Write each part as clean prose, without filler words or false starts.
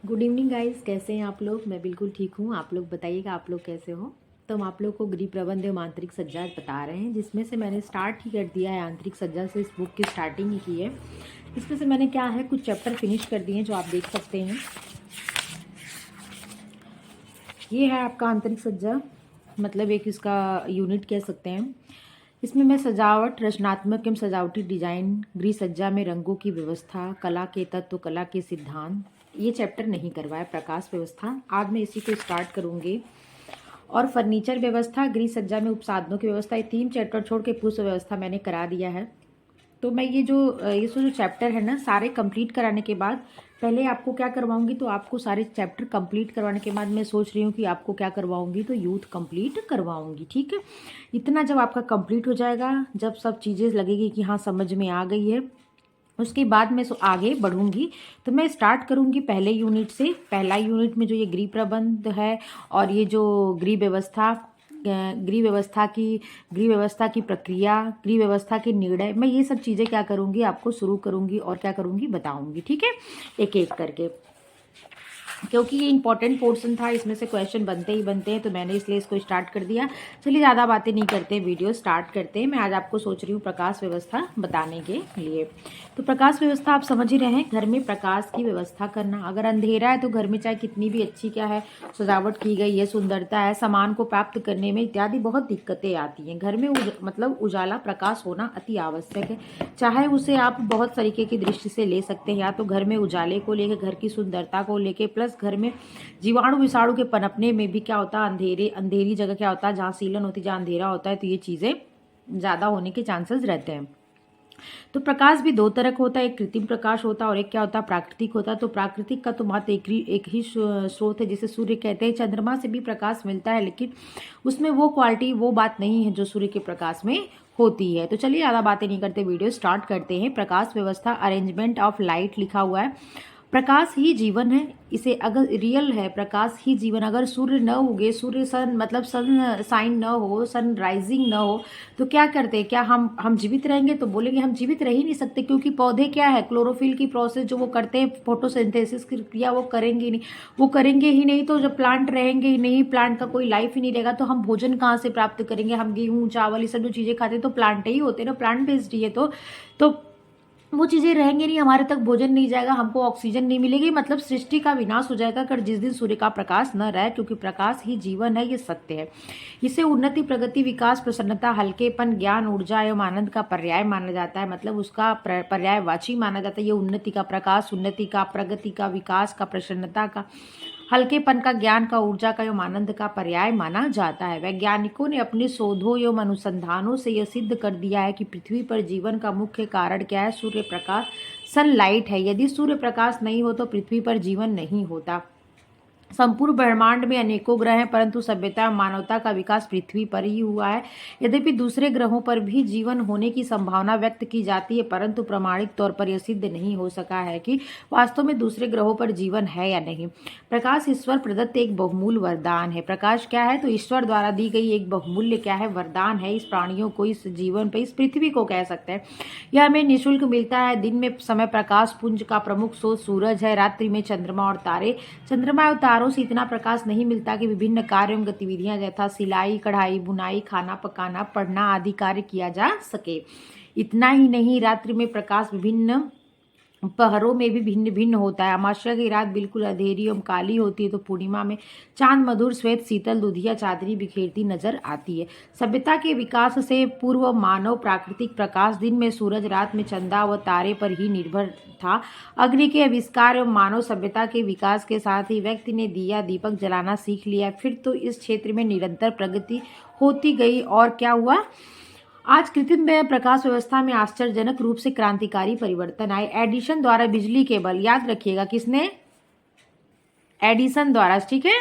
Good evening guys, कैसे हैं आप लोग। मैं बिल्कुल ठीक हूँ। आप लोग बताइएगा आप लोग कैसे हो। तो हम आप लोग को गृह प्रबंध एवं आंतरिक सज्जा बता रहे हैं, जिसमें से मैंने स्टार्ट ही कर दिया है। आंतरिक सज्जा से इस बुक की स्टार्टिंग ही की है। इसमें से मैंने क्या है कुछ चैप्टर फिनिश कर दिए हैं, जो आप देख सकते हैं। ये है आपका आंतरिक सज्जा, मतलब एक इसका यूनिट कह सकते हैं। इसमें मैं सजावट, रचनात्मक एवं सजावटी डिजाइन, गृह सज्जा में रंगों की व्यवस्था, कला के तत्व, कला के सिद्धांत, ये चैप्टर नहीं करवाया। प्रकाश व्यवस्था आज मैं इसी को स्टार्ट करूंगी। और फर्नीचर व्यवस्था, गृह सज्जा में उपसाधनों की व्यवस्था, ये 3 चैप्टर छोड़ के पुष्प व्यवस्था मैंने करा दिया है। तो मैं ये जो चैप्टर है ना, सारे कंप्लीट कराने के बाद पहले आपको क्या करवाऊंगी, तो आपको सारे चैप्टर कंप्लीट करवाने के बाद मैं सोच रही हूँ कि आपको क्या करवाऊंगी, तो यूथ कंप्लीट करवाऊंगी। ठीक है, इतना जब आपका कंप्लीट हो जाएगा, जब सब चीज़ें लगेगी कि हाँ समझ में आ गई है, उसके बाद मैं आगे बढ़ूंगी। तो मैं स्टार्ट करूंगी पहले यूनिट से। पहला यूनिट में जो ये गृह प्रबंध है और ये जो गृह व्यवस्था गृह व्यवस्था की प्रक्रिया, गृह व्यवस्था के निर्णय, मैं ये सब चीज़ें क्या करूंगी आपको शुरू करूंगी और क्या करूंगी बताऊंगी। ठीक है, एक एक करके, क्योंकि ये इंपॉर्टेंट पोर्शन था, इसमें से क्वेश्चन बनते ही बनते हैं, तो मैंने इसलिए इसको स्टार्ट कर दिया। चलिए ज़्यादा बातें नहीं करते, वीडियो स्टार्ट करते हैं। मैं आज आपको सोच रही हूँ प्रकाश व्यवस्था बताने के लिए। तो प्रकाश व्यवस्था आप समझ ही रहे हैं, घर में प्रकाश की व्यवस्था करना। अगर अंधेरा है तो घर में चाहे कितनी भी अच्छी क्या है सजावट की गई है, सुंदरता है, सामान को प्राप्त करने में इत्यादि बहुत दिक्कतें आती हैं। घर में मतलब उजाला प्रकाश होना अति आवश्यक है। चाहे उसे आप बहुत तरीके की दृष्टि से ले सकते हैं, या तो घर में उजाले को लेकर, घर की सुंदरता को लेकर, प्लस घर में जीवाणु विषाणु के पनपने में भी क्या होता है, अंधेरी जगह क्या होता है, जहाँ सीलन होती है, जहाँ अंधेरा होता है, तो ये चीज़ें ज़्यादा होने के चांसेस रहते हैं। तो प्रकाश भी दो तरह का होता है, एक कृत्रिम प्रकाश होता है और एक क्या होता है प्राकृतिक होता है। तो प्राकृतिक का तो मात्र एक ही स्रोत है, जिसे सूर्य कहते हैं। चंद्रमा से भी प्रकाश मिलता है, लेकिन उसमें वो क्वालिटी, वो बात नहीं है जो सूर्य के प्रकाश में होती है। तो चलिए ज़्यादा बातें नहीं करते, वीडियो स्टार्ट करते हैं। प्रकाश व्यवस्था, अरेंजमेंट ऑफ लाइट लिखा हुआ है। प्रकाश ही जीवन है, इसे अगर रियल है, प्रकाश ही जीवन। अगर सूर्य न उगे, सूर्य सन मतलब सन साइन न हो, सन राइजिंग न हो, तो क्या करते हैं, क्या हम जीवित रहेंगे? तो बोलेंगे हम जीवित रह ही नहीं सकते, क्योंकि पौधे क्या है, क्लोरोफिल की प्रोसेस जो वो करते हैं, फोटोसिंथेसिस की क्रिया वो करेंगे ही नहीं। वो करेंगे ही नहीं तो जब प्लांट रहेंगे ही नहीं, प्लांट का कोई लाइफ ही नहीं रहेगा, तो हम भोजन कहाँ से प्राप्त करेंगे? हम गेहूँ चावल ये सब जो चीज़ें खाते हैं तो प्लांट ही होते हैं ना, प्लांट बेस्ड ही है। तो वो चीज़ें रहेंगी नहीं, हमारे तक भोजन नहीं जाएगा, हमको ऑक्सीजन नहीं मिलेगी, मतलब सृष्टि का विनाश हो जाएगा अगर जिस दिन सूर्य का प्रकाश न रहे, क्योंकि प्रकाश ही जीवन है, ये सत्य है। इसे उन्नति, प्रगति, विकास, प्रसन्नता, हल्केपन, ज्ञान, ऊर्जा एवं आनंद का पर्याय माना जाता है, मतलब उसका पर्यायवाची माना जाता है। ये उन्नति का, प्रकाश उन्नति का, प्रगति का, विकास का, प्रसन्नता का, हल्केपन का, ज्ञान का, ऊर्जा का एवं आनंद का पर्याय माना जाता है। वैज्ञानिकों ने अपने शोधों एवं अनुसंधानों से यह सिद्ध कर दिया है कि पृथ्वी पर जीवन का मुख्य कारण क्या है? सूर्य प्रकाश, सनलाइट है। यदि सूर्य प्रकाश नहीं हो तो पृथ्वी पर जीवन नहीं होता। संपूर्ण ब्रह्मांड में अनेकों ग्रह हैं, परंतु सभ्यता मानवता का विकास पृथ्वी पर ही हुआ है। यद्यपि दूसरे ग्रहों पर भी जीवन होने की संभावना व्यक्त की जाती है, परंतु प्रमाणिक तौर पर यह सिद्ध नहीं हो सका है कि वास्तव में दूसरे ग्रहों पर जीवन है या नहीं। प्रकाश ईश्वर प्रदत्त एक बहुमूल्य वरदान है। प्रकाश क्या है? तो ईश्वर द्वारा दी गई एक बहुमूल्य क्या है? वरदान है। इस प्राणियों को, इस जीवन पर, इस पृथ्वी को कह सकते हैं। यह हमें निःशुल्क मिलता है। दिन में समय प्रकाश पुंज का प्रमुख स्रोत सूरज है, रात्रि में चंद्रमा और तारे। चंद्रमा और तारों से इतना प्रकाश नहीं मिलता कि विभिन्न कार्य एवं गतिविधियां यथा सिलाई, कढ़ाई, बुनाई, खाना पकाना, पढ़ना आदि कार्य किया जा सके। इतना ही नहीं, रात्रि में प्रकाश विभिन्न पहरों में भी भिन्न भिन्न होता है। अमावस्या की रात बिल्कुल अंधेरी एवं काली होती है, तो पूर्णिमा में चांद मधुर श्वेत शीतल दुधिया चादरी बिखेरती नजर आती है। सभ्यता के विकास से पूर्व मानव प्राकृतिक प्रकाश, दिन में सूरज, रात में चंदा व तारे पर ही निर्भर था। अग्नि के आविष्कार एवं मानव सभ्यता के विकास के साथ ही व्यक्ति ने दिया दीपक जलाना सीख लिया। फिर तो इस क्षेत्र में निरंतर प्रगति होती गई और क्या हुआ? आज कृत्रिम प्रकाश व्यवस्था में आश्चर्यजनक रूप से क्रांतिकारी परिवर्तन आए। एडिशन द्वारा बिजली के बल्ब, याद रखिएगा किसने? एडिसन द्वारा, ठीक है।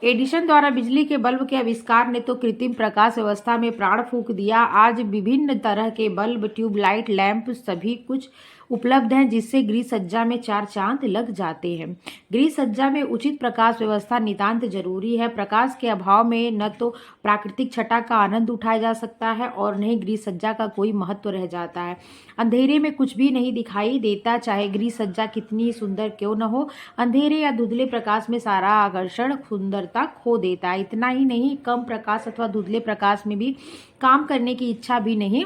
एडिशन द्वारा बिजली के बल्ब के आविष्कार ने तो कृत्रिम प्रकाश व्यवस्था में प्राण फूंक दिया। आज विभिन्न तरह के बल्ब, ट्यूबलाइट, लैंप, सभी कुछ उपलब्ध हैं, जिससे गृह सज्जा में 4 चांद लग जाते हैं। गृह सज्जा में उचित प्रकाश व्यवस्था नितांत जरूरी है। प्रकाश के अभाव में न तो प्राकृतिक छटा का आनंद उठाया जा सकता है और न ही गृह सज्जा का कोई महत्व रह जाता है। अंधेरे में कुछ भी नहीं दिखाई देता, चाहे गृह सज्जा कितनी सुंदर क्यों न हो। अंधेरे या धुंधले प्रकाश में सारा आकर्षण सुंदरता खो देता है। इतना ही नहीं, कम प्रकाश अथवा धुंधले प्रकाश में भी काम करने की इच्छा भी नहीं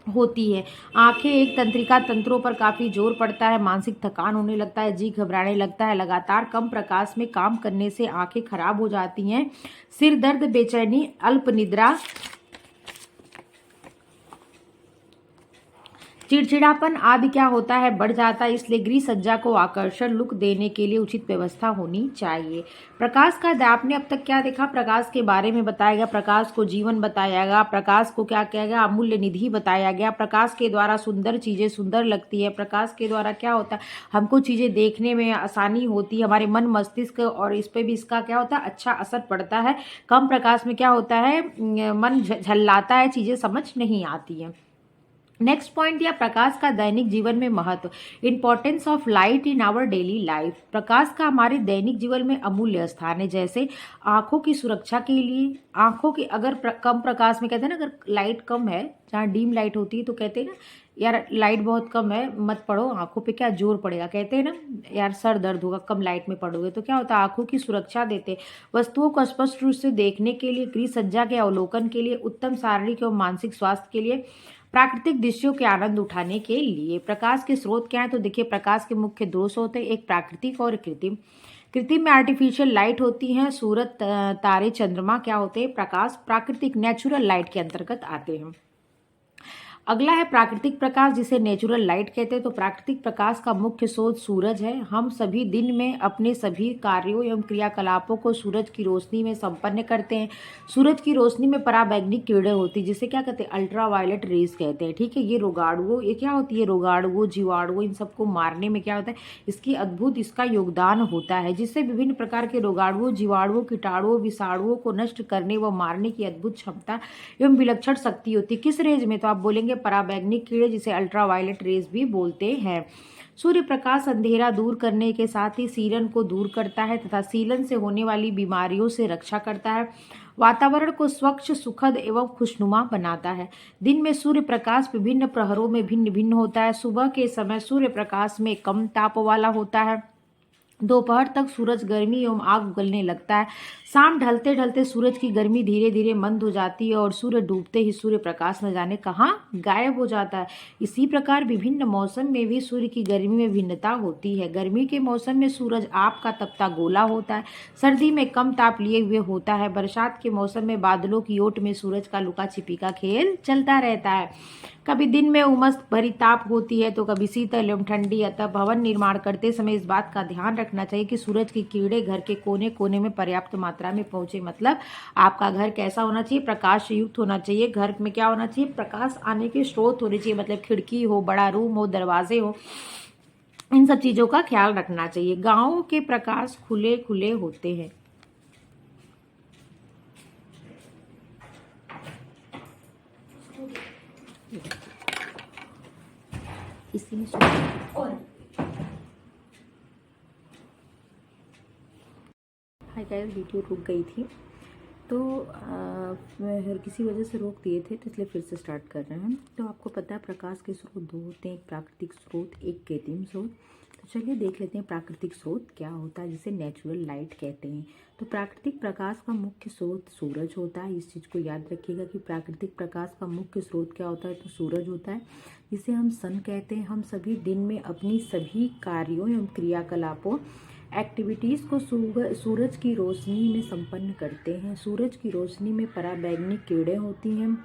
होती है। आंखें एक तंत्रिका तंत्रों पर काफी जोर पड़ता है, मानसिक थकान होने लगता है, जी घबराने लगता है। लगातार कम प्रकाश में काम करने से आंखें खराब हो जाती हैं। सिर दर्द, बेचैनी, अल्प निद्रा, चिड़चिड़ापन आदि क्या होता है, बढ़ जाता है। इसलिए गृह सज्जा को आकर्षण लुक देने के लिए उचित व्यवस्था होनी चाहिए। प्रकाश का आपने अब तक क्या देखा, प्रकाश के बारे में बताया गया, प्रकाश को जीवन बताया गया, प्रकाश को क्या किया गया, अमूल्य निधि बताया गया। प्रकाश के द्वारा सुंदर चीजें सुंदर लगती है। प्रकाश के द्वारा क्या होता है, हमको चीजें देखने में आसानी होती है, हमारे मन मस्तिष्क और इस पे भी इसका क्या होता है, अच्छा असर पड़ता है। कम प्रकाश में क्या होता है, मन झल्लाता है, चीजें समझ नहीं आती है। नेक्स्ट पॉइंट दिया, प्रकाश का दैनिक जीवन में महत्व, importance of light in our daily life. प्रकाश का हमारे दैनिक जीवन में अमूल्य स्थान है। जैसे आंखों की सुरक्षा के लिए, आंखों की अगर कम प्रकाश में कहते हैं ना, अगर लाइट कम है, जहाँ डीम लाइट होती है तो कहते हैं ना यार लाइट बहुत कम है मत पढ़ो, आंखों पे क्या जोर पड़ेगा, कहते हैं ना यार सर दर्द होगा कम लाइट में पढ़ोगे। तो क्या होता है, आंखों की सुरक्षा देते, वस्तुओं को स्पष्ट रूप से देखने के लिए, गृह सज्जा के अवलोकन के लिए, उत्तम शारीरिक एवं मानसिक स्वास्थ्य के लिए, प्राकृतिक दृश्यों के आनंद उठाने के लिए। प्रकाश के स्रोत क्या है, तो देखिए प्रकाश के मुख्य दो स्रोत हैं, एक प्राकृतिक और कृत्रिम। कृत्रिम में आर्टिफिशियल लाइट होती हैं, सूरज, तारे, चंद्रमा क्या होते हैं, प्रकाश प्राकृतिक नेचुरल लाइट के अंतर्गत आते हैं। अगला है प्राकृतिक प्रकाश, जिसे नेचुरल लाइट कहते हैं। तो प्राकृतिक प्रकाश का मुख्य स्रोत सूरज है। हम सभी दिन में अपने सभी कार्यों एवं क्रियाकलापों को सूरज की रोशनी में संपन्न करते हैं। सूरज की रोशनी में पराबैंगनी किरणें होती है, जिसे क्या कहते हैं, अल्ट्रा वायलेट रेज कहते हैं। ठीक है, ये रोगाणुओं, ये क्या होती है, रोगाणुओं, जीवाणुओं, इन सबको मारने में क्या होता है, इसकी अद्भुत इसका योगदान होता है, जिससे विभिन्न प्रकार के रोगाणुओं, जीवाणुओं, कीटाणुओं, विषाणुओं को नष्ट करने व मारने की अद्भुत क्षमता एवं विलक्षण शक्ति होती है। किस रेज में, तो आप बोलेंगे पराबैंगनिक किरणें, जिसे अल्ट्रा वायलेट रेज भी बोलते हैं। सूर्य प्रकाश अंधेरा दूर करने के साथ ही सीलन को दूर करता है तथा सीलन से होने वाली बीमारियों से रक्षा करता है। वातावरण को स्वच्छ, सुखद एवं खुशनुमा बनाता है। दिन में सूर्य प्रकाश विभिन्न प्रहरों में भिन्न भिन्न होता है। सुबह के समय सूर्य प्रकाश में कम ताप वाला होता है। दोपहर तक सूरज गर्मी एवं आग उगलने लगता है। शाम ढलते ढलते सूरज की गर्मी धीरे धीरे मंद हो जाती है और सूर्य डूबते ही सूर्य प्रकाश न जाने कहाँ गायब हो जाता है। इसी प्रकार विभिन्न मौसम में भी सूर्य की गर्मी में भिन्नता होती है। गर्मी के मौसम में सूरज आप का तपता गोला होता है, सर्दी में कम ताप लिए हुए होता है। बरसात के मौसम में बादलों की ओट में सूरज का लुका छिपी का खेल चलता रहता है। कभी दिन में उमस भरी ताप होती है तो कभी शीतल एवं ठंडी। अतः भवन निर्माण करते समय इस बात का ध्यान रखना चाहिए कि सूरज की किरणें घर के कोने कोने में पर्याप्त मात्रा में पहुंचे। मतलब आपका घर कैसा होना चाहिए, प्रकाश युक्त होना चाहिए। घर में क्या होना चाहिए, प्रकाश आने के स्रोत होने चाहिए, मतलब खिड़की हो, बड़ा रूम हो, दरवाजे हो, इन सब चीजों का ख्याल रखना चाहिए। गांवों के प्रकाश खुले खुले होते हैं। इसी में हाय गाइस, वीडियो रुक गई थी तो किसी वजह से रोक दिए थे, तो इसलिए फिर से स्टार्ट कर रहे हैं। तो आपको पता है प्रकाश के स्रोत दो होते हैं, एक प्राकृतिक स्रोत, एक कृत्रिम स्रोत। तो चलिए देख लेते हैं प्राकृतिक स्रोत क्या होता है, जिसे नेचुरल लाइट कहते हैं। तो प्राकृतिक प्रकाश का मुख्य स्रोत सूरज होता है। इस चीज़ को याद रखिएगा कि प्राकृतिक प्रकाश का मुख्य स्रोत क्या होता है, तो सूरज होता है, जिसे हम सन कहते हैं। हम सभी दिन में अपनी सभी कार्यों एवं क्रियाकलापों, एक्टिविटीज़ को सूरज की रोशनी में संपन्न करते हैं। सूरज की रोशनी में पराबैंगनी किरणें होती हैं,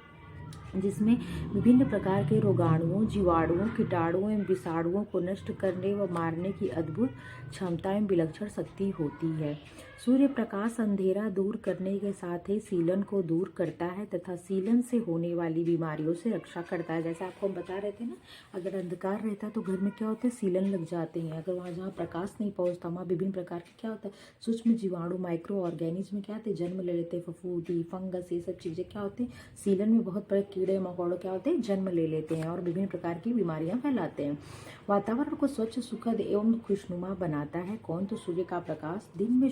जिसमें विभिन्न प्रकार के रोगाणुओं, जीवाणुओं, कीटाणुओं एवं विषाणुओं को नष्ट करने व मारने की अद्भुत क्षमता एवं विलक्षण शक्ति होती है। सूर्य प्रकाश अंधेरा दूर करने के साथ ही सीलन को दूर करता है तथा सीलन से होने वाली बीमारियों से रक्षा करता है। जैसे आपको हम बता रहे थे ना, अगर अंधकार रहता है तो घर में क्या होता है, सीलन लग जाते हैं। अगर वहाँ जहाँ प्रकाश नहीं पहुँचता वहाँ विभिन्न प्रकार के क्या होता है, सूक्ष्म जीवाणु, माइक्रो ऑर्गेनिज्म क्या होते हैं, जन्म ले लेते हैं। फफूंदी, फंगस, ये सब चीज़ें क्या होती हैं, सीलन में बहुत बड़े कीड़े कीड़े मकोड़े क्या होते हैं, जन्म ले लेते हैं और विभिन्न प्रकार की बीमारियां फैलाते हैं। वातावरण को स्वच्छ, सुखद एवं खुशनुमा बनाता है कौन? तो सूर्य का प्रकाश। दिन में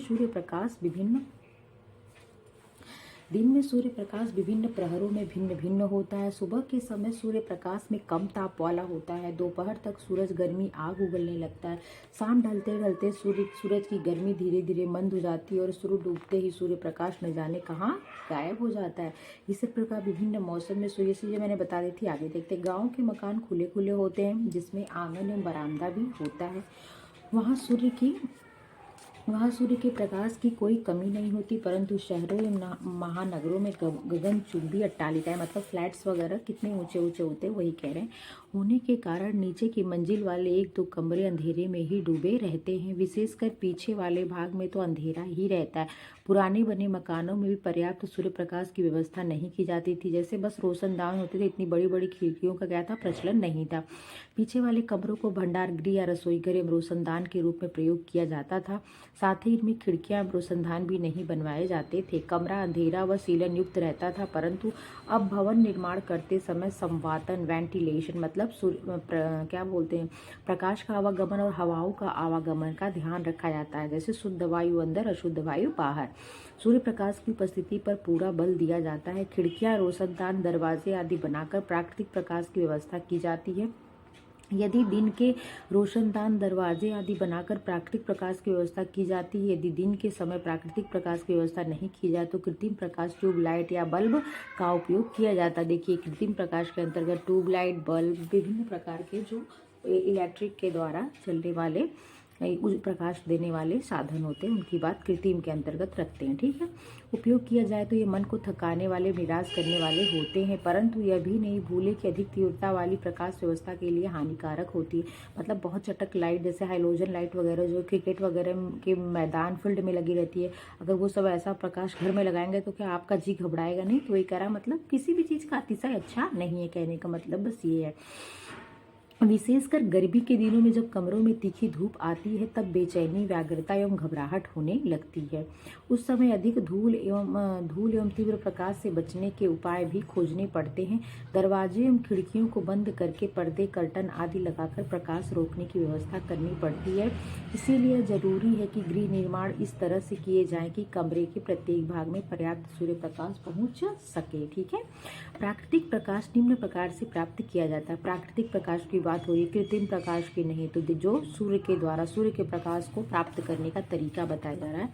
सूर्य प्रकाश विभिन्न प्रहरों में भिन्न भिन्न होता है। सुबह के समय सूर्य प्रकाश में कम ताप वाला होता है। दोपहर तक सूरज गर्मी आग उगलने लगता है। शाम ढलते ढलते सूरज की गर्मी धीरे धीरे मंद हो जाती है और सूर्य डूबते ही सूर्य प्रकाश न जाने कहाँ गायब हो जाता है। इसी प्रकार विभिन्न मौसम में सूर्य से, मैंने बता दी थी, आगे देखते। गाँव के मकान खुले खुले होते हैं जिसमें आंगन एवं बरामदा भी होता है। वहाँ वहाँ सूर्य के प्रकाश की कोई कमी नहीं होती, परंतु शहरों या महानगरों में गगनचुंबी अट्टालिकाएं, मतलब फ्लैट्स वगैरह कितने ऊंचे ऊंचे होते हैं वही कह रहे हैं, होने के कारण नीचे की मंजिल वाले 1-2 कमरे अंधेरे में ही डूबे रहते हैं। विशेषकर पीछे वाले भाग में तो अंधेरा ही रहता है। पुराने बने मकानों में भी पर्याप्त सूर्य प्रकाश की व्यवस्था नहीं की जाती थी। जैसे बस रोशनदान होते थे, इतनी बड़ी बड़ी खिड़कियों का क्या था, प्रचलन नहीं था। पीछे वाले कमरों को भंडार गृह या रसोई घर एवं रोशनदान के रूप में प्रयोग किया जाता था। साथ ही इनमें खिड़कियां एवं रोशनदान भी नहीं बनवाए जाते थे। कमरा अंधेरा व सीलन युक्त रहता था, परंतु अब भवन निर्माण करते समय संवातन, वेंटिलेशन, मतलब क्या बोलते हैं, प्रकाश का आवागमन और हवाओं का आवागमन का ध्यान रखा जाता है। जैसे शुद्ध वायु अंदर, अशुद्ध वायु बाहर। सूर्य प्रकाश की उपस्थिति पर पूरा बल दिया जाता है। खिड़कियां, रोशनदान, दरवाजे आदि बनाकर प्राकृतिक प्रकाश की व्यवस्था की जाती है। यदि दिन के रोशनदान, दरवाजे आदि बनाकर प्राकृतिक प्रकाश की व्यवस्था की जाती है, यदि दिन के समय प्राकृतिक प्रकाश की व्यवस्था नहीं की जाए तो कृत्रिम प्रकाश, ट्यूबलाइट या बल्ब का उपयोग किया जाता है। देखिए, कृत्रिम प्रकाश के अंतर्गत ट्यूबलाइट, बल्ब, विभिन्न प्रकार के जो इलेक्ट्रिक के द्वारा चलने वाले प्रकाश देने वाले साधन होते हैं, उनकी बात कृत्रिम के अंतर्गत रखते हैं। ठीक है, उपयोग किया जाए तो ये मन को थकाने वाले, निराश करने वाले होते हैं, परंतु यह भी नहीं भूले कि अधिक तीव्रता वाली प्रकाश व्यवस्था के लिए हानिकारक होती है। मतलब बहुत चटक लाइट, जैसे हाइलोजन लाइट वगैरह जो क्रिकेट वगैरह के मैदान, फील्ड में लगी रहती है, अगर वो सब ऐसा प्रकाश घर में लगाएंगे तो क्या आपका जी घबराएगा नहीं? तो ये कह रहा, मतलब किसी भी चीज़ का अतिशय अच्छा नहीं है, कहने का मतलब बस ये है। विशेषकर गर्मी के दिनों में जब कमरों में तीखी धूप आती है, तब बेचैनी, व्याकुलता एवं घबराहट होने लगती है। उस समय अधिक धूल एवं तीव्र प्रकाश से बचने के उपाय भी खोजने पड़ते हैं। दरवाजे एवं खिड़कियों को बंद करके पर्दे, कर्टन आदि लगाकर प्रकाश रोकने की व्यवस्था करनी पड़ती है। इसीलिए जरूरी है कि गृह निर्माण इस तरह से किए जाएं कि कमरे के प्रत्येक भाग में पर्याप्त सूर्य प्रकाश पहुँच सके। ठीक है, प्राकृतिक प्रकाश निम्न प्रकार से प्राप्त किया जाता है। प्राकृतिक प्रकाश की बात हो रही है, कृत्रिम प्रकाश की नहीं। तो जो सूर्य के द्वारा सूर्य के प्रकाश को प्राप्त करने का तरीका बताया जा रहा है।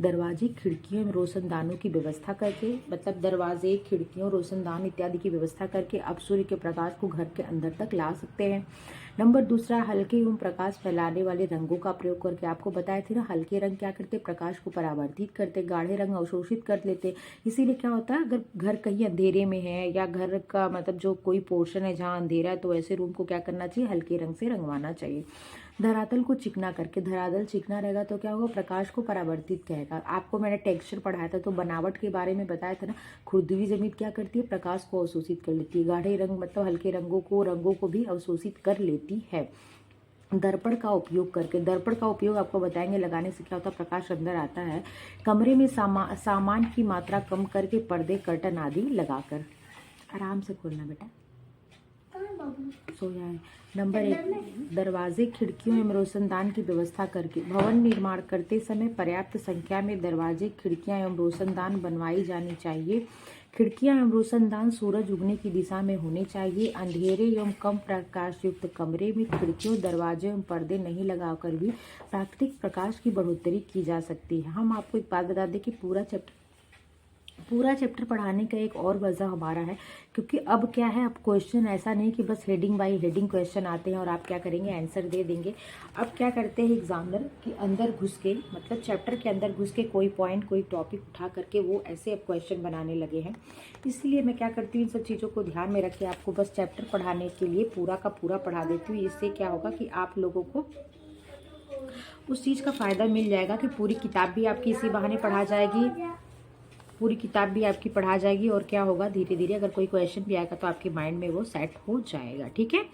दरवाजे, खिड़कियों में रोशनदानों की व्यवस्था करके, मतलब दरवाजे, खिड़कियों, रोशनदान इत्यादि की व्यवस्था करके आप सूर्य के प्रकाश को घर के अंदर तक ला सकते हैं। नंबर दूसरा, हल्के एवं प्रकाश फैलाने वाले रंगों का प्रयोग करके। आपको बताया थी ना, हल्के रंग क्या करते, प्रकाश को परावर्तित करते, गाढ़े रंग अवशोषित कर लेते। इसीलिए क्या होता है, अगर घर कहीं अंधेरे में है या घर का मतलब जो कोई पोर्शन है जहाँ अंधेरा है, तो ऐसे रूम को क्या करना चाहिए, हल्के रंग से रंगवाना चाहिए। धरातल को चिकना करके, धरातल चिकना रहेगा तो क्या होगा, प्रकाश को परावर्तित करेगा। आपको मैंने टेक्सचर पढ़ाया था तो बनावट के बारे में बताया था ना, खुरदुरी जमीन क्या करती है, प्रकाश को अवशोषित कर लेती है। गाढ़े रंग मतलब हल्के रंगों को भी अवशोषित कर लेती है। दर्पण का उपयोग करके, दर्पण का उपयोग आपको बताएंगे लगाने से क्या होता है, प्रकाश अंदर आता है। कमरे में सामान की मात्रा कम करके, पर्दे, कर्टन आदि लगाकर। आराम से खोलना बेटा, सोया है। नंबर 1, दरवाजे, खिड़कियों एवं रोशनदान की व्यवस्था करके। भवन निर्माण करते समय पर्याप्त संख्या में दरवाजे, खिड़कियां एवं रोशनदान बनवाई जानी चाहिए। खिड़कियां एवं रोशनदान सूरज उगने की दिशा में होने चाहिए। अंधेरे एवं कम प्रकाश युक्त कमरे में खिड़कियों, दरवाजे एवं पर्दे नहीं लगाकर भी प्राकृतिक प्रकाश की बढ़ोतरी की जा सकती है। हम आपको एक बात बता दें कि पूरा चैप्टर पढ़ाने का एक और वजह हमारा है, क्योंकि अब क्या है, अब क्वेश्चन ऐसा नहीं कि बस हेडिंग बाय हेडिंग क्वेश्चन आते हैं और आप क्या करेंगे, आंसर दे देंगे। अब क्या करते हैं एग्जामिनर कि अंदर घुस के, मतलब चैप्टर के अंदर घुस के कोई पॉइंट, कोई टॉपिक उठा करके वो ऐसे अब क्वेश्चन बनाने लगे हैं। इसलिए मैं क्या करती हूँ, इन सब चीज़ों को ध्यान में रख के आपको बस चैप्टर पढ़ाने के लिए पूरा का पूरा पढ़ा देती हूँ। इससे क्या होगा कि आप लोगों को उस चीज़ का फ़ायदा मिल जाएगा कि पूरी किताब भी आपकी इसी बहाने पढ़ा जाएगी, पूरी किताब भी आपकी पढ़ा जाएगी, और क्या होगा, धीरे धीरे अगर कोई क्वेश्चन भी आएगा तो आपके माइंड में वो सेट हो जाएगा। ठीक है,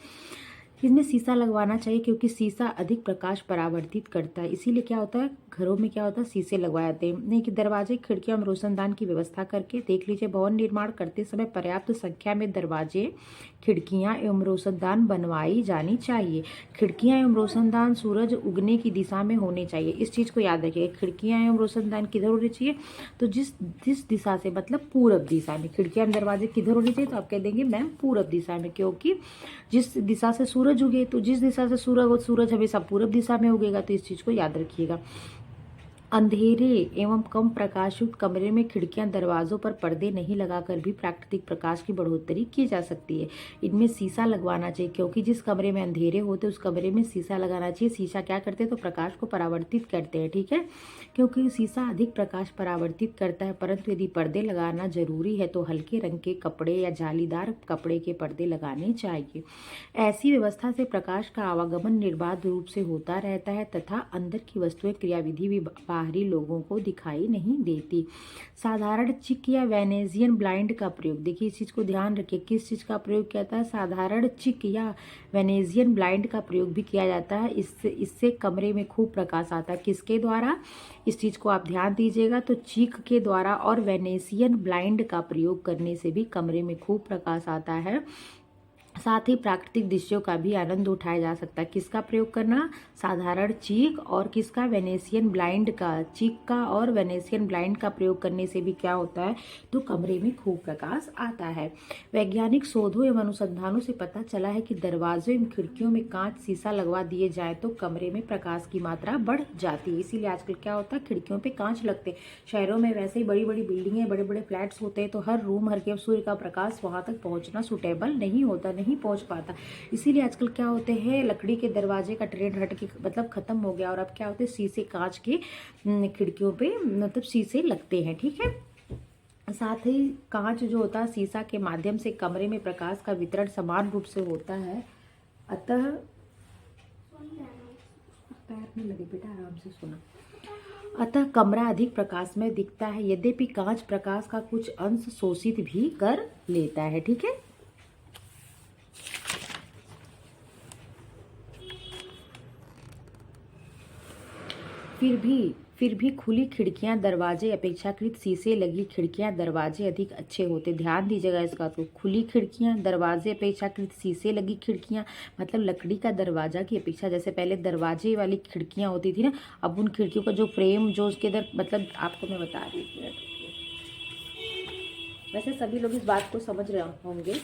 इसमें शीशा लगवाना चाहिए क्योंकि शीशा अधिक प्रकाश परावर्तित करता है, इसीलिए क्या होता है घरों में क्या होता है शीशे लगवाए जाते हैं। नहीं कि दरवाजे खिड़कियां में रोशनदान की व्यवस्था करके देख लीजिए, भवन निर्माण करते समय पर्याप्त संख्या में दरवाजे खिड़कियां एवं रोशनदान बनवाई जानी चाहिए। खिड़कियां एवं रोशनदान सूरज उगने की दिशा में होने चाहिए, इस चीज़ को याद रखिए। खिड़कियां एवं रोशनदान किधर होने चाहिए, तो जिस दिशा से मतलब पूरब दिशा में। खिड़कियां दरवाजे किधर होने चाहिए, तो आप कह देंगे मैम पूरब दिशा में, क्योंकि जिस दिशा से सूरज उगे, तो जिस दिशा से सूरज हमेशा पूरब दिशा में उगेगा, तो इस चीज़ को याद रखिएगा। अंधेरे एवं कम प्रकाशयुक्त कमरे में खिड़कियां दरवाजों पर पर्दे नहीं लगाकर भी प्राकृतिक प्रकाश की बढ़ोतरी की जा सकती है। इनमें शीशा लगवाना चाहिए क्योंकि जिस कमरे में अंधेरे होते उस कमरे में शीशा लगाना चाहिए। शीशा क्या करते हैं, तो प्रकाश को परावर्तित करते हैं, ठीक है, क्योंकि शीशा अधिक प्रकाश परावर्तित करता है। परंतु यदि पर्दे लगाना जरूरी है तो हल्के रंग के कपड़े या जालीदार कपड़े के पर्दे लगाने चाहिए। ऐसी व्यवस्था से प्रकाश का आवागमन निर्बाध रूप से होता रहता है तथा अंदर की वस्तुएं क्रियाविधि भी बाहरी लोगों को दिखाई नहीं देती। साधारण चिक या वेनेजियन ब्लाइंड का प्रयोग, देखिए इस चीज़ को ध्यान रखिए, किस चीज़ का प्रयोग किया जाता है, साधारण चिक या वेनेजियन ब्लाइंड का प्रयोग भी किया जाता है। इससे कमरे में खूब प्रकाश आता है। किसके द्वारा, इस चीज़ को आप ध्यान दीजिएगा, तो चीक के द्वारा और वेनेजियन ब्लाइंड का प्रयोग करने से भी कमरे में खूब प्रकाश आता है। साथ ही प्राकृतिक दृश्यों का भी आनंद उठाया जा सकता है। किसका प्रयोग करना, साधारण चीक और किसका, वेनेशियन ब्लाइंड का। चीक का और वेनेशियन ब्लाइंड का प्रयोग करने से भी क्या होता है, तो कमरे में खूब प्रकाश आता है। वैज्ञानिक शोधों एवं अनुसंधानों से पता चला है कि दरवाजों एवं खिड़कियों में कांच शीशा लगवा दिए जाए तो कमरे में प्रकाश की मात्रा बढ़ जाती है। इसीलिए आजकल क्या होता है, खिड़कियों पे कांच लगते हैं। शहरों में वैसे ही बड़ी बड़ी बिल्डिंगें, बड़े बड़े फ्लैट्स होते हैं, तो हर रूम, हर के सूर्य का प्रकाश वहां तक पहुंचना सुटेबल नहीं होता, नहीं पहुंच पाता। इसीलिए आजकल क्या होते हैं, लकड़ी के दरवाजे का ट्रेंड हट के मतलब खत्म हो गया, और अब क्या होते हैं, शीशे कांच के खिड़कियों पे मतलब शीशे लगते हैं, ठीक है। साथ ही कांच जो होता है शीशा के माध्यम से कमरे में प्रकाश का वितरण समान रूप से होता है, अतः पैर में लगे बेटा, आराम से सुना। अतः कमरा अधिक प्रकाश में दिखता है, यद्यपि कांच प्रकाश का कुछ अंश शोषित भी कर लेता है, ठीक है। फिर भी खुली खिड़कियां दरवाजे अपेक्षाकृत शीशे लगी खिड़कियां दरवाजे अधिक अच्छे होते। ध्यान दीजिएगा इसका, तो खुली खिड़कियां दरवाजे अपेक्षाकृत शीशे लगी खिड़कियां मतलब लकड़ी का दरवाजा की अपेक्षा, जैसे पहले दरवाजे वाली खिड़कियां होती थी ना, अब उन खिड़कियों का जो फ्रेम जो उसके अंदर मतलब आपको मैं बता रही हूँ, वैसे सभी लोग इस बात को समझ रहे होंगे।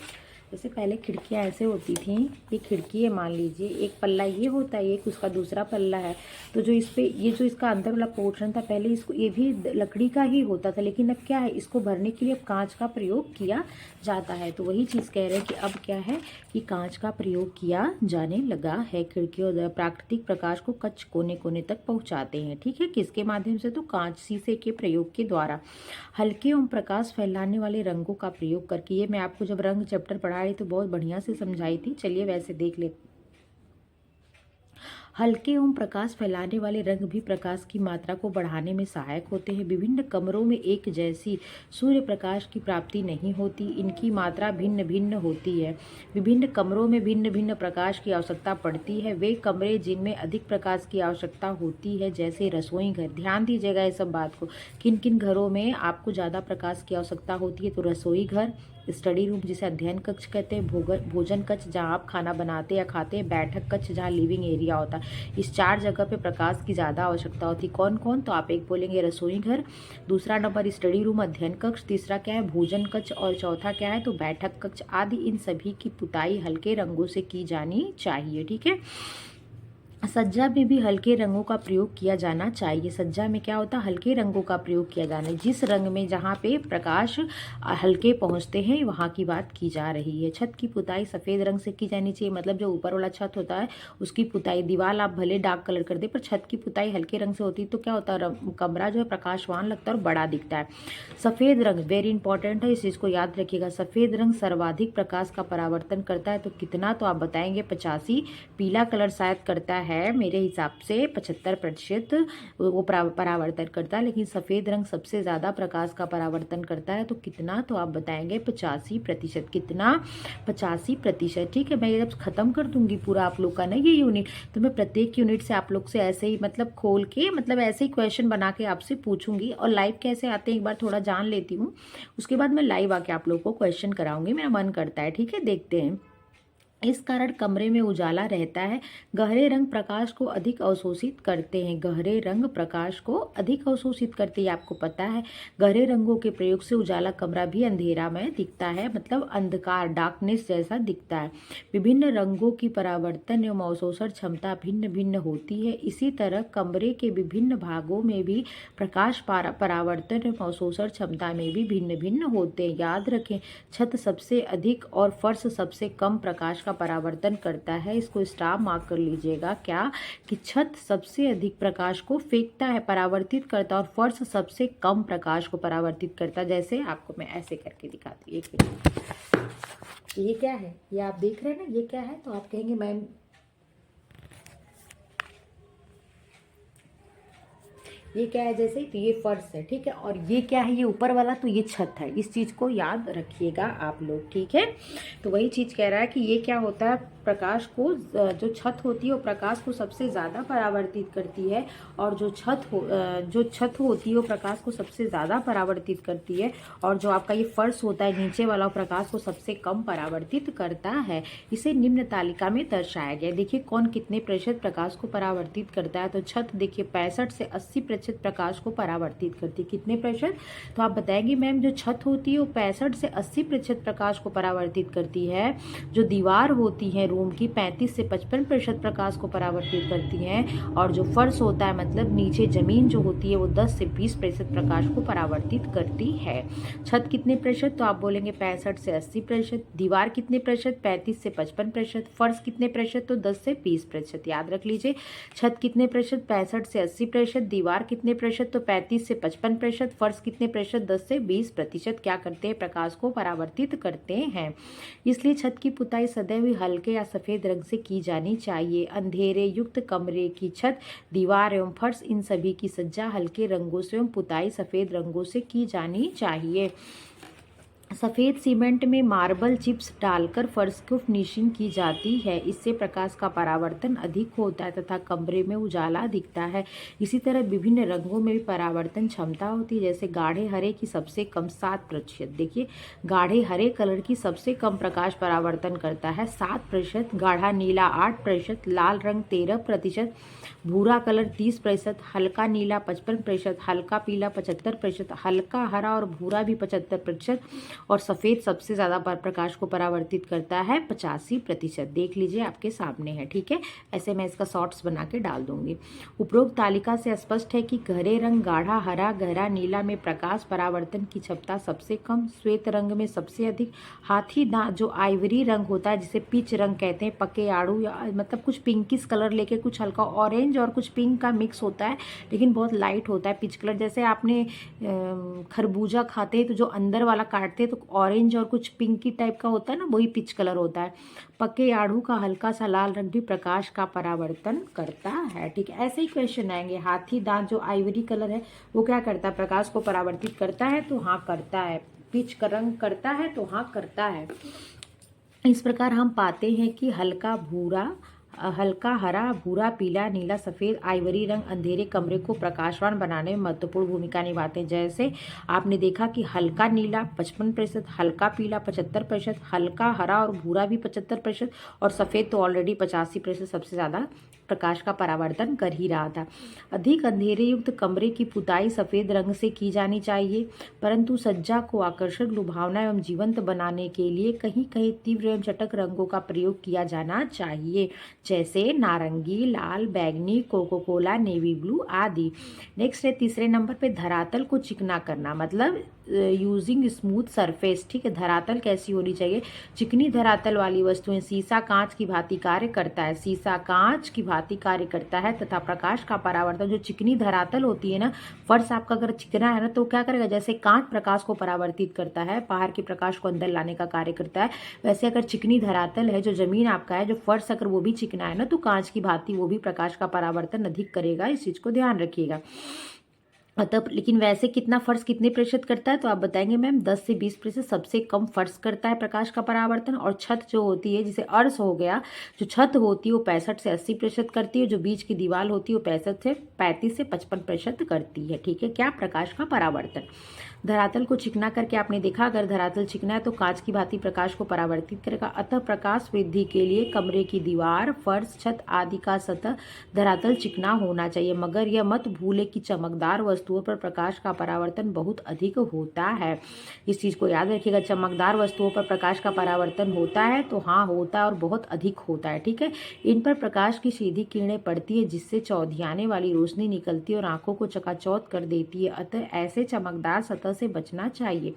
जैसे पहले खिड़कियाँ ऐसे होती थी, ये खिड़की है मान लीजिए, एक पल्ला ये होता है, एक उसका दूसरा पल्ला है, तो जो इस पे ये जो इसका अंदर वाला पोर्शन था पहले इसको, ये भी लकड़ी का ही होता था, लेकिन अब क्या है, इसको भरने के लिए अब कांच का प्रयोग किया जाता है। तो वही चीज़ कह रहे हैं कि अब क्या है कि कांच का प्रयोग किया जाने लगा है। खिड़कियों प्राकृतिक प्रकाश को कच्छ कोने कोने तक पहुँचाते हैं, ठीक है, किसके माध्यम से, तो कांच शीशे के प्रयोग के द्वारा। हल्के एवं प्रकाश फैलाने वाले रंगों का प्रयोग करके, ये मैं आपको जब रंग चैप्टर पढ़ा रही तो बहुत बढ़िया से समझाई थी, चलिए वैसे देख लेते। हल्के एवं प्रकाश फैलाने वाले रंग भी प्रकाश की मात्रा को बढ़ाने में सहायक होते हैं। विभिन्न कमरों में एक जैसी सूर्य प्रकाश की प्राप्ति नहीं होती, इनकी मात्रा भिन्न भिन्न होती है। विभिन्न कमरों में भिन्न भिन्न प्रकाश की आवश्यकता पड़ती है। वे कमरे जिनमें अधिक प्रकाश की आवश्यकता होती है, जैसे रसोई घर, ध्यान दीजिएगा इस सब बात को, किन किन घरों में आपको ज़्यादा प्रकाश की आवश्यकता होती है, तो रसोई घर, स्टडी रूम जिसे अध्ययन कक्ष कहते हैं, भोजन कक्ष जहाँ आप खाना बनाते या खाते हैं, बैठक कक्ष जहाँ लिविंग एरिया होता है। इस 4 जगह पे प्रकाश की ज़्यादा आवश्यकता होती है। कौन कौन, तो आप एक बोलेंगे रसोई घर, दूसरा नंबर स्टडी रूम अध्ययन कक्ष, तीसरा क्या है भोजन कक्ष, और चौथा क्या है तो बैठक कक्ष आदि। इन सभी की पुताई हल्के रंगों से की जानी चाहिए, ठीक है। सज्जा में भी हल्के रंगों का प्रयोग किया जाना चाहिए। सज्जा में क्या होता है, हल्के रंगों का प्रयोग किया जाना है। जिस रंग में जहाँ पे प्रकाश हल्के पहुँचते हैं वहाँ की बात की जा रही है। छत की पुताई सफ़ेद रंग से की जानी चाहिए, मतलब जो ऊपर वाला छत होता है उसकी पुताई, दीवार आप भले डार्क कलर कर दे पर छत की पुताई हल्के रंग से होती है, तो क्या होता है कमरा जो है प्रकाशवान लगता है और बड़ा दिखता है। सफ़ेद रंग वेरी इंपॉर्टेंट है, इस चीज़ को याद रखिएगा। सफ़ेद रंग सर्वाधिक प्रकाश का परावर्तन करता है, तो कितना, तो आप बताएंगे 85। पीला कलर शायद करता है है मेरे हिसाब से 75% वो परावर्तन करता है, लेकिन सफ़ेद रंग सबसे ज़्यादा प्रकाश का परावर्तन करता है। तो कितना, तो आप बताएंगे 85%। कितना, 85%। ठीक है, मैं ये जब ख़त्म कर दूंगी पूरा आप लोग का ना ये यूनिट, तो मैं प्रत्येक यूनिट से आप लोग से ऐसे ही मतलब खोल के मतलब ऐसे ही क्वेश्चन बना के आपसे पूछूंगी। और लाइव कैसे आते हैं एक बार थोड़ा जान लेती हूँ, उसके बाद मैं लाइव आके आप लोग को क्वेश्चन कराऊंगी, मेरा मन करता है। ठीक है, देखते हैं। इस कारण कमरे में उजाला रहता है। गहरे रंग प्रकाश को अधिक अवशोषित करते हैं। गहरे रंग प्रकाश को अधिक अवशोषित करते हैं, आपको पता है। गहरे रंगों के प्रयोग से उजाला कमरा भी अंधेरा में दिखता है, मतलब अंधकार, डार्कनेस जैसा दिखता है। विभिन्न रंगों की परावर्तन एवं अवशोषण क्षमता भिन्न भिन्न होती है। इसी तरह कमरे के विभिन्न भागों में भी प्रकाश परावर्तन एवं अवशोषण क्षमता में भी भिन्न भिन्न होते हैं। याद रखें, छत सबसे अधिक और फर्श सबसे कम प्रकाश का परावर्तन करता है। इसको स्टार मार्क कर लीजिएगा, क्या कि छत सबसे अधिक प्रकाश को फेंकता है, परावर्तित करता है, और फर्श सबसे कम प्रकाश को परावर्तित करता है। जैसे आपको मैं ऐसे करके दिखाती हूँ, एक मिनट। ये क्या है, ये आप देख रहे हैं ना, ये क्या है, तो आप कहेंगे मैम ये क्या है, जैसे तो ये फर्श है, ठीक है, और ये क्या है, ये ऊपर वाला, तो ये छत है। इस चीज़ को याद रखिएगा आप लोग, ठीक है। तो वही चीज़ कह रहा है कि ये क्या होता है, प्रकाश को, जो छत होती है वो प्रकाश को सबसे ज़्यादा परावर्तित करती है, और जो छत होती है वो प्रकाश को सबसे ज़्यादा परावर्तित करती है, और जो आपका ये फर्श होता है नीचे वाला, प्रकाश को सबसे कम परावर्तित करता है। इसे निम्न तालिका में दर्शाया गया। देखिए कौन कितने प्रतिशत प्रकाश को परावर्तित करता है। तो छत देखिए 65 से 80% प्रकाश को परावर्तित करती है। कितने प्रतिशत, तो आप बताएंगे मैम जो छत होती है वो 65 से 80% प्रकाश को परावर्तित करती है। जो दीवार होती है रूम की 35 से 55% प्रकाश को परावर्तित करती हैं, और जो फर्श होता है मतलब नीचे जमीन जो होती है वो 10 से 20% प्रकाश को परावर्तित करती है। छत कितने प्रतिशत, तो आप बोलेंगे 65 से 80%। दीवार कितने प्रतिशत, 35 से 55%। फर्श कितने प्रतिशत, तो 10 से 20%। याद रख लीजिए, छत कितने प्रतिशत, 65 से 80%। दीवार कितने प्रतिशत, तो 35 से 55%। फर्श कितने प्रतिशत, 10 से 20% क्या करते हैं, प्रकाश को परावर्तित करते हैं। इसलिए छत की पुताई सदैव हल्के या सफ़ेद रंग से की जानी चाहिए। अंधेरे युक्त कमरे की छत, दीवार एवं फर्श, इन सभी की सज्जा हल्के रंगों से एवं पुताई सफ़ेद रंगों से की जानी चाहिए। सफ़ेद सीमेंट में मार्बल चिप्स डालकर फर्श को फिनिशिंग की जाती है। इससे प्रकाश का परावर्तन अधिक होता है तथा कमरे में उजाला दिखता है। इसी तरह विभिन्न रंगों में भी परावर्तन क्षमता होती है। जैसे गाढ़े हरे की सबसे कम 7%। देखिए गाढ़े हरे कलर की सबसे कम प्रकाश परावर्तन करता है 7%। गाढ़ा नीला 8%। लाल रंग 13%। भूरा कलर 30%। हल्का नीला 55%। हल्का पीला 75%। हल्का हरा और भूरा भी 75%। और सफ़ेद सबसे ज़्यादा प्रकाश को परावर्तित करता है 85%। देख लीजिए आपके सामने है, ठीक है। ऐसे मैं इसका शॉर्ट्स बना के डाल दूंगी। उपरोक्त तालिका से स्पष्ट है कि गहरे रंग, गाढ़ा हरा, गहरा नीला में प्रकाश परावर्तन की क्षमता सबसे कम, श्वेत रंग में सबसे अधिक, हाथी दांत जो आइवरी रंग होता है जिसे पिच रंग कहते हैं, पके आड़ू या मतलब कुछ पिंकिस कलर लेके कुछ हल्का ऑरेंज और कुछ पिंक का मिक्स होता है, लेकिन बहुत लाइट होता है पिच कलर। जैसे आपने खरबूजा खाते हैं तो जो अंदर वाला काटते हैं तो ऑरेंज और कुछ पिंकी टाइप का होता है ना, वही पिच कलर होता है। पके आड़ू का हल्का सा लाल रंग भी प्रकाश का परावर्तन करता है, ठीक है। ऐसे ही क्वेश्चन आएंगे। हाथी दांत जो आइवरी कलर है वो क्या करता है, प्रकाश को परावर्तित करता है, तो हाँ करता है। पिच का रंग करता है, तो हाँ करता है। इस प्रकार हम पाते हैं कि हल्का भूरा, हल्का हरा, भूरा, पीला, नीला, सफ़ेद, आइवरी रंग अंधेरे कमरे को प्रकाशवान बनाने में महत्वपूर्ण भूमिका निभाते हैं। जैसे आपने देखा कि हल्का नीला 55%, हल्का पीला 75%, हल्का हरा और भूरा भी 75%, और सफ़ेद तो ऑलरेडी 85% सबसे ज़्यादा प्रकाश का परावर्तन कर ही रहा था। अधिक अंधेरे युक्त कमरे की पुताई सफ़ेद रंग से की जानी चाहिए, परंतु सज्जा को आकर्षक, लुभावना एवं जीवंत बनाने के लिए कहीं कहीं तीव्र एवं चटक रंगों का प्रयोग किया जाना चाहिए, जैसे नारंगी, लाल, बैगनी, कोको कोला, नेवी ब्लू आदि। नेक्स्ट है तीसरे नंबर पे धरातल को चिकना करना, मतलब यूजिंग स्मूथ सरफेस, ठीक है। धरातल कैसी होनी चाहिए, चिकनी धरातल वाली वस्तुएं। शीशा कांच की भांति कार्य करता है, शीशा कांच की भांति कार्य करता है तथा प्रकाश का परावर्तन, जो चिकनी धरातल होती है ना, फर्श आपका अगर चिकना है ना तो क्या करेगा, जैसे कांच प्रकाश को परावर्तित करता है, बाहर के प्रकाश को अंदर लाने का कार्य करता है, वैसे अगर चिकनी धरातल है, जो जमीन आपका है, जो फर्श अगर वो भी चिकना है ना, तो कांच की भांति वो भी प्रकाश का परावर्तन अधिक करेगा। इस चीज को ध्यान रखिएगा। तब लेकिन वैसे कितना फर्श कितने प्रतिशत करता है, तो आप बताएंगे मैम 10 से 20%। सबसे कम फर्श करता है प्रकाश का परावर्तन। और छत जो होती है, जिसे अर्श हो गया, जो छत होती है वो 65 से 80% करती है। जो बीच की दीवार होती है वो 35 से 55% करती है, ठीक है। क्या, प्रकाश का परावर्तन। धरातल को चिकना करके आपने देखा, अगर धरातल चिकना है तो कांच की भांति प्रकाश को परावर्तित करेगा। अतः प्रकाश वृद्धि के लिए कमरे की दीवार, फर्श, छत आदि का सतह धरातल चिकना होना चाहिए। मगर यह मत भूले कि चमकदार वस्तुओं पर प्रकाश का परावर्तन बहुत अधिक होता है। इस चीज को याद रखिएगा, चमकदार वस्तुओं पर प्रकाश का परावर्तन होता है, तो हाँ होता है और बहुत अधिक होता है, ठीक है। इन पर प्रकाश की सीधी किरणें पड़ती है, जिससे चौधियाने वाली रोशनी निकलती है और आंखों को चकाचौंध कर देती है। अतः ऐसे चमकदार सतह से बचना चाहिए।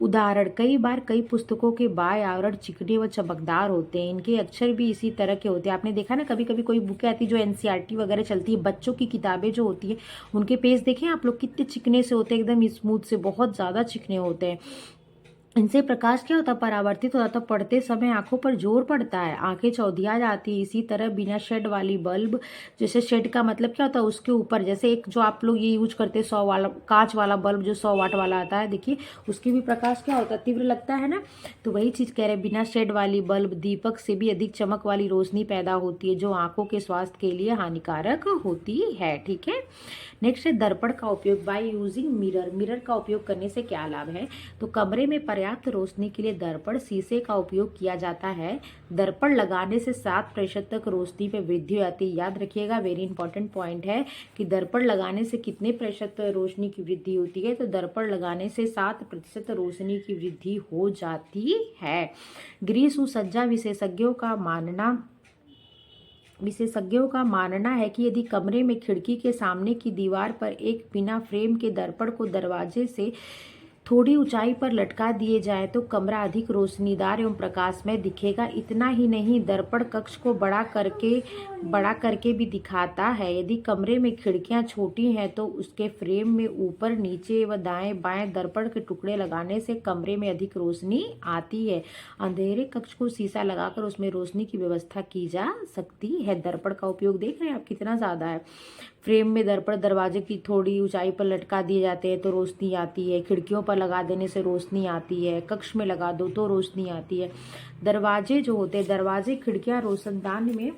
उदाहरण, कई बार कई पुस्तकों के बाह्य आवरण चिकने व चमकदार होते हैं, इनके अक्षर भी इसी तरह के होते हैं। आपने देखा ना, कभी कभी कोई बुकें आती है जो एनसीईआरटी वगैरह चलती है, बच्चों की किताबें जो होती है, उनके पेज देखें आप लोग, कितने चिकने से होते हैं, एकदम स्मूथ से, बहुत ज्यादा चिकने होते हैं। इनसे प्रकाश क्या होता है, परावर्तित हो जाता है। पढ़ते समय आंखों पर जोर पड़ता है, आंखें चौधिया जाती है। इसी तरह बिना शेड वाली बल्ब, जैसे शेड का मतलब क्या होता है, उसके ऊपर जैसे एक जो आप लोग ये यूज करते हैं 100 वाला कांच वाला बल्ब, जो 100 वाट वाला आता है, देखिए उसकी भी प्रकाश क्या होता है, तीव्र लगता है ना। तो वही चीज कह रहे हैं, बिना शेड वाली बल्ब दीपक से भी अधिक चमक वाली रोशनी पैदा होती है, जो आंखों के स्वास्थ्य के लिए हानिकारक होती है, ठीक है। नेक्स्ट है दर्पण का उपयोग। बाय यूजिंग मिरर, मिरर का उपयोग करने से क्या लाभ है, तो कमरे में पर्याप्त रोशनी के लिए दर्पण शीशे का उपयोग किया जाता है। दर्पण लगाने से 7% तक रोशनी में वृद्धि हो जाती है। याद रखिएगा, वेरी इंपॉर्टेंट पॉइंट है कि दर्पण लगाने से कितने प्रतिशत रोशनी की वृद्धि होती है, तो दर्पण लगाने से 7% रोशनी की वृद्धि हो जाती है। गृह सुसज्जा विशेषज्ञों का मानना है कि यदि कमरे में खिड़की के सामने की दीवार पर एक बिना फ्रेम के दर्पण को दरवाजे से थोड़ी ऊंचाई पर लटका दिए जाए तो कमरा अधिक रोशनीदार एवं प्रकाशमय दिखेगा। इतना ही नहीं, दर्पण कक्ष को बड़ा करके भी दिखाता है। यदि कमरे में खिड़कियां छोटी हैं तो उसके फ्रेम में ऊपर, नीचे व दाएं बाएं दर्पण के टुकड़े लगाने से कमरे में अधिक रोशनी आती है। अंधेरे कक्ष को शीशा लगाकर उसमें रोशनी की व्यवस्था की जा सकती है। दर्पण का उपयोग देख रहे हैं आप कितना ज्यादा है। फ्रेम में दर्पण दरवाजे की थोड़ी ऊंचाई पर लटका दिए जाते हैं तो रोशनी आती है। खिड़कियों पर लगा देने से रोशनी आती है। कक्ष में लगा दो तो रोशनी आती है। दरवाजे जो होते हैं, दरवाजे खिड़कियां रोशनदान में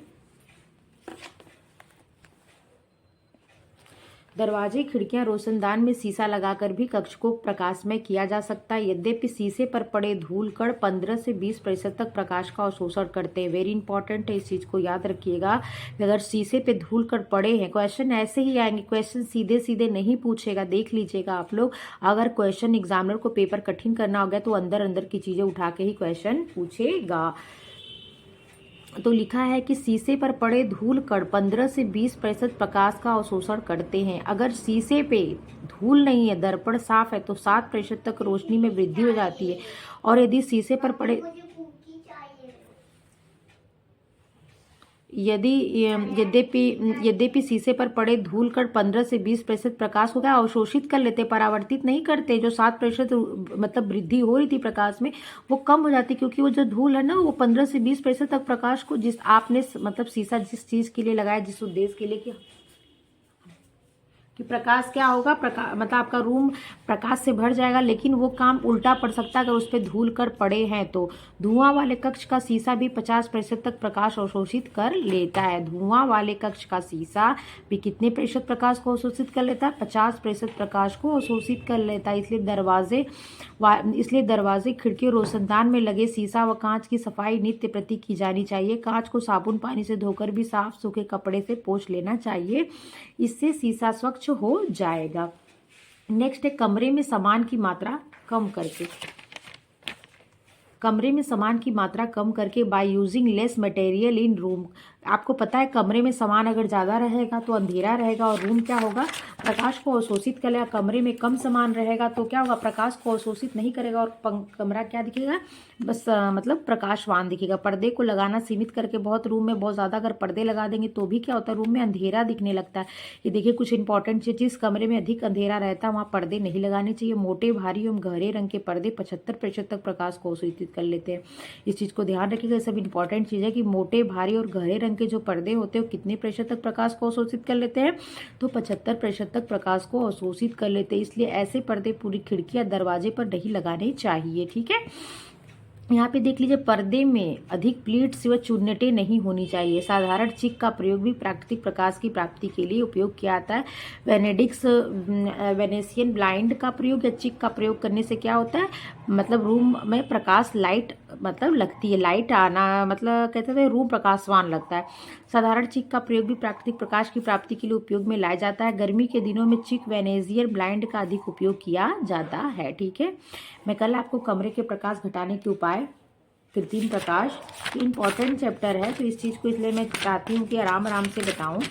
दरवाजे खिड़कियां रोशनदान में शीशा लगाकर भी कक्ष को प्रकाशमय किया जा सकता है। यद्यपि शीशे पर पड़े धूल कण 15 से 20% तक प्रकाश का अवशोषण करते हैं। वेरी इंपॉर्टेंट है, इस चीज को याद रखिएगा। अगर शीशे पे धूल कण पड़े हैं, क्वेश्चन ऐसे ही आएंगे, क्वेश्चन सीधे सीधे नहीं पूछेगा, देख लीजिएगा आप लोग। अगर क्वेश्चन एग्जामिनर को पेपर कठिन करना हो गया तो अंदर अंदर की चीजें उठा के ही क्वेश्चन पूछेगा। तो लिखा है कि शीशे पर पड़े धूल कण 15 से 20% प्रकाश का अवशोषण करते हैं। अगर शीशे पे धूल नहीं है, दर्पण साफ है, तो 7% तक रोशनी में वृद्धि हो जाती है। और यदि शीशे पर पड़े यद्यपि शीशे पर पड़े धूल कण 15 से 20% प्रकाश को क्या अवशोषित कर लेते, परावर्तित नहीं करते। जो 7% मतलब वृद्धि हो रही थी प्रकाश में, वो कम हो जाती, क्योंकि वो जो धूल है ना, वो 15 से 20% तक प्रकाश को, जिस आपने मतलब शीशा जिस चीज के लिए लगाया, जिस उद्देश्य के लिए कि प्रकाश क्या होगा, मतलब आपका रूम प्रकाश से भर जाएगा, लेकिन वो काम उल्टा पड़ सकता है अगर उस पर धूल कर पड़े हैं तो। धुआं वाले कक्ष का शीशा भी 50% तक प्रकाश अवशोषित कर लेता है। धुआं वाले कक्ष का शीशा भी कितने प्रतिशत प्रकाश को अवशोषित कर लेता है, 50% प्रकाश को अवशोषित कर लेता है। इसलिए दरवाजे खिड़की रोशनदान में लगे शीशा व कांच की सफाई नित्य प्रति की जानी चाहिए। कांच को साबुन पानी से धोकर भी साफ सूखे कपड़े से पोंछ लेना चाहिए, इससे शीशा स्वच्छ हो जाएगा। नेक्स्ट है कमरे में सामान की मात्रा कम करके by using less material in room. आपको पता है कमरे में सामान अगर ज़्यादा रहेगा तो अंधेरा रहेगा और रूम क्या होगा, प्रकाश को अवशोषित करेगा। कमरे में कम सामान रहेगा तो क्या होगा, प्रकाश को अवशोषित नहीं करेगा और कमरा क्या दिखेगा, बस मतलब प्रकाशवान दिखेगा। पर्दे को लगाना सीमित करके, बहुत रूम में बहुत ज़्यादा अगर पर्दे लगा देंगे तो भी क्या होता है, रूम में अंधेरा दिखने लगता है। ये देखिए कुछ इंपॉर्टेंट चीज़, जिस कमरे में अधिक अंधेरा रहता है वहाँ पर्दे नहीं लगाने चाहिए। मोटे, भारी एवं गहरे रंग के पर्दे 75% तक प्रकाश को अवशोषित कर लेते हैं। इस चीज़ को ध्यान रखिएगा, सब इंपॉर्टेंट चीज़ है कि मोटे, भारी और गहरे रंग के जो पर्दे होते हैं वो कितने प्रतिशत तक प्रकाश को अवशोषित कर लेते हैं, तो 75% तक प्रकाश को अवशोषित कर लेते हैं। इसलिए ऐसे पर्दे पूरी खिड़की या दरवाजे पर नहीं लगाने चाहिए, ठीक है। यहाँ पे देख लीजिए, पर्दे में अधिक प्लीट्स व चुन्नटें नहीं होनी चाहिए। साधारण चिक का प्रयोग भी प्राकृतिक प्रकाश की प्राप्ति के लिए उपयोग किया जाता है। वेनेशियन ब्लाइंड का प्रयोग या चिक का प्रयोग करने से क्या होता है, मतलब रूम में प्रकाश लाइट मतलब लगती है, लाइट आना मतलब कहते हैं रूम प्रकाशवान लगता है। साधारण चिक का प्रयोग भी प्राकृतिक प्रकाश की प्राप्ति के लिए उपयोग में लाया जाता है। गर्मी के दिनों में चिक वेनेशियन ब्लाइंड का अधिक उपयोग किया जाता है, ठीक है। मैं कल आपको कमरे के प्रकाश घटाने के उपाय, कृत्रिम प्रकाश, इंपॉर्टेंट चैप्टर है तो इस चीज़ को इसलिए मैं चाहती हूँ कि आराम आराम से बताऊँ।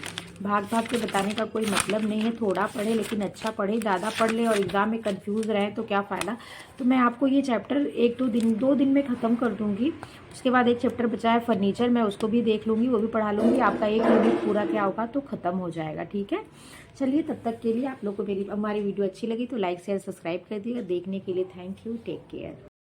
भाग भाग के बताने का कोई मतलब नहीं है, थोड़ा पढ़े लेकिन अच्छा पढ़े, ज़्यादा पढ़ ले और एग्ज़ाम में कंफ्यूज रहे तो क्या फ़ायदा। तो मैं आपको ये चैप्टर 1-2 दिन में ख़त्म कर दूँगी। उसके बाद एक चैप्टर बचा है फर्नीचर, मैं उसको भी देख लूँगी, वो भी पढ़ा लूँगी। आपका एक यूनिट पूरा क्या होगा तो ख़त्म हो जाएगा, ठीक है। चलिए, तब तक के लिए आप लोग को हमारी वीडियो अच्छी लगी तो लाइक शेयर सब्सक्राइब कर दिएगा। देखने के लिए थैंक यू, टेक केयर।